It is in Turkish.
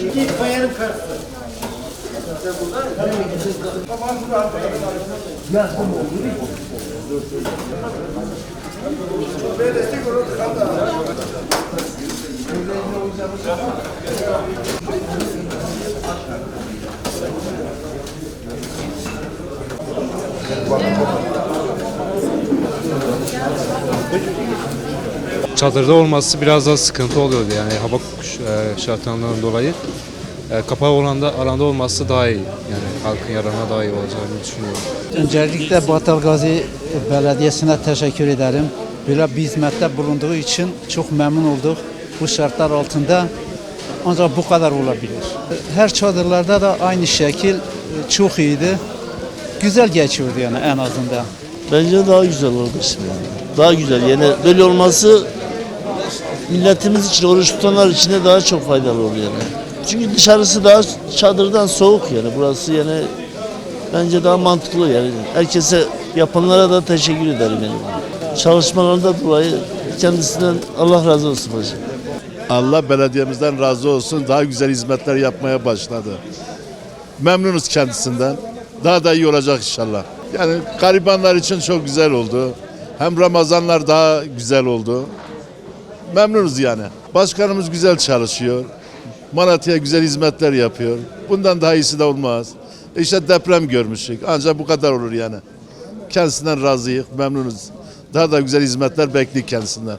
İki bayanın karısı. Çadırda olması biraz daha sıkıntı oluyordu yani hava şartlarından dolayı. Kapağı alanda olması daha iyi. Yani halkın yararına daha iyi olacağını düşünüyorum. Öncelikle Batal Gazi Belediyesi'ne teşekkür ederim. Böyle bir hizmette bulunduğu için çok memnun olduk. Bu şartlar altında ancak bu kadar olabilir. Her çadırlarda da aynı şekil çok iyiydi. Güzel geçiyordu yani en azından. Bence daha güzel oldu şimdi. Daha güzel. Yani böyle olması milletimiz için, oruç tutanlar için de daha çok faydalı oluyor yani. Çünkü dışarısı daha çadırdan soğuk yani. Burası yani bence daha mantıklı yani. Herkese, yapanlara da teşekkür ederim yani. Çalışmalarından dolayı kendisinden Allah razı olsun hocam. Allah belediyemizden razı olsun. Daha güzel hizmetler yapmaya başladı. Memnunuz kendisinden. Daha da iyi olacak inşallah. Yani garibanlar için çok güzel oldu. Hem Ramazanlar daha güzel oldu. Memnunuz yani. Başkanımız güzel çalışıyor. Malatya'ya güzel hizmetler yapıyor. Bundan daha iyisi de olmaz. İşte deprem görmüştük. Ancak bu kadar olur yani. Kendisinden razıyız, memnunuz. Daha da güzel hizmetler bekliyor kendisinden.